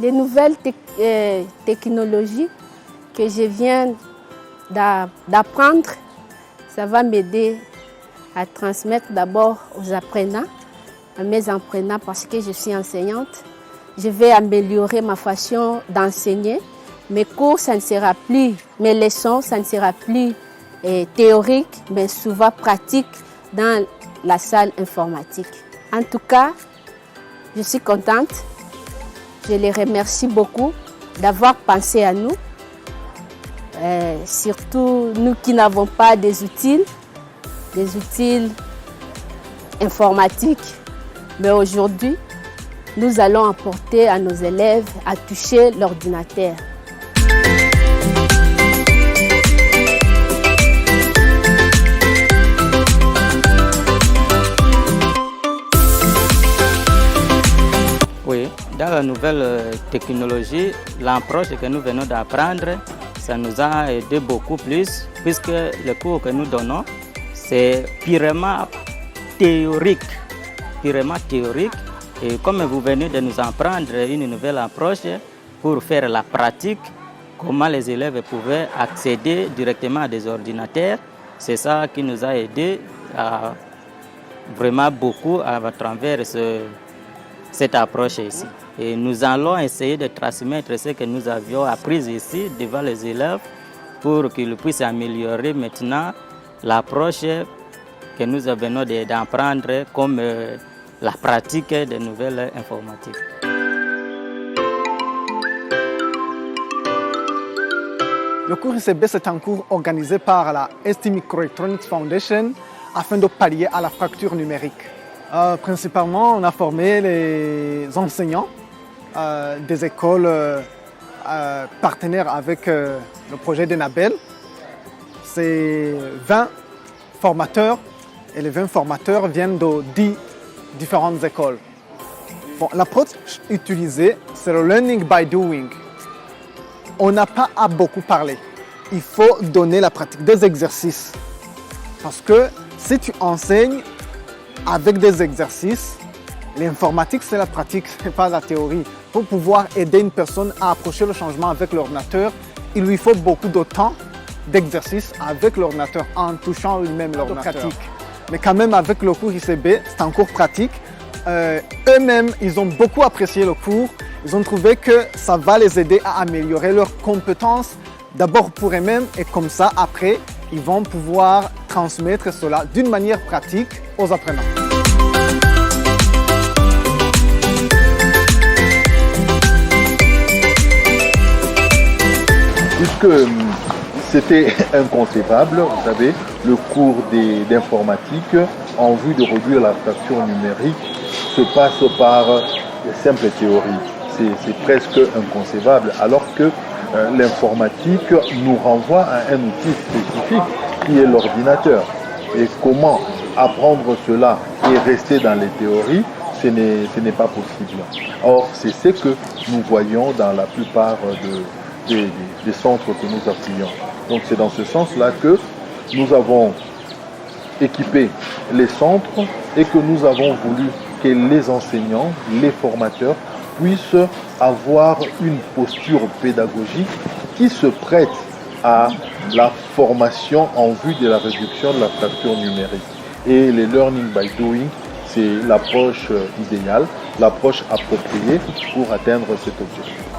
Les nouvelles technologies que je viens d'apprendre, ça va m'aider à transmettre d'abord aux apprenants, à mes apprenants parce que je suis enseignante. Je vais améliorer ma façon d'enseigner. Mes cours, ça ne sera plus, mes leçons, ça ne sera plus théorique, mais souvent pratique dans la salle informatique. En tout cas, je suis contente. Je les remercie beaucoup d'avoir pensé à nous. Surtout nous qui n'avons pas des outils informatiques. Mais aujourd'hui, nous allons apporter à nos élèves à toucher l'ordinateur. Oui, dans la nouvelle technologie, l'approche que nous venons d'apprendre, ça nous a aidé beaucoup plus, puisque le cours que nous donnons, c'est purement théorique. Et comme vous venez de nous apprendre une nouvelle approche pour faire la pratique, comment les élèves pouvaient accéder directement à des ordinateurs, c'est ça qui nous a aidé vraiment beaucoup à travers cette approche ici. Et nous allons essayer de transmettre ce que nous avions appris ici devant les élèves pour qu'ils puissent améliorer maintenant l'approche que nous venons d'apprendre comme la pratique des nouvelles informatiques. Le cours ICB, c'est un cours organisé par la ST Microelectronics Foundation afin de pallier à la fracture numérique. Principalement, on a formé les enseignants des écoles partenaires avec le projet d'Enabel. C'est 20 formateurs et les 20 formateurs viennent de 10 différentes écoles. Bon, l'approche utilisée, c'est le learning by doing. On n'a pas à beaucoup parler. Il faut donner la pratique des exercices. Parce que si tu enseignes avec des exercices, l'informatique c'est la pratique, ce n'est pas la théorie. Pour pouvoir aider une personne à approcher le changement avec l'ordinateur, il lui faut beaucoup de temps d'exercice avec l'ordinateur en touchant lui-même l'ordinateur. Mais quand même avec le cours ICB, c'est un cours pratique. Eux-mêmes, ils ont beaucoup apprécié le cours. Ils ont trouvé que ça va les aider à améliorer leurs compétences, d'abord pour eux-mêmes et comme ça, après, ils vont pouvoir transmettre cela d'une manière pratique aux apprenants. Puisque c'était inconcevable, vous savez, le cours d'informatique en vue de réduire la fracture numérique se passe par de simples théories. C'est presque inconcevable, alors que l'informatique nous renvoie à un outil spécifique qui est l'ordinateur. Et comment apprendre cela et rester dans les théories, ce n'est pas possible. Or, c'est ce que nous voyons dans la plupart des centres que nous appuyons. Donc c'est dans ce sens-là que nous avons équipé les centres et que nous avons voulu que les enseignants, les formateurs puissent avoir une posture pédagogique qui se prête à la formation en vue de la réduction de la fracture numérique. Et le learning by doing, c'est l'approche idéale, l'approche appropriée pour atteindre cet objectif.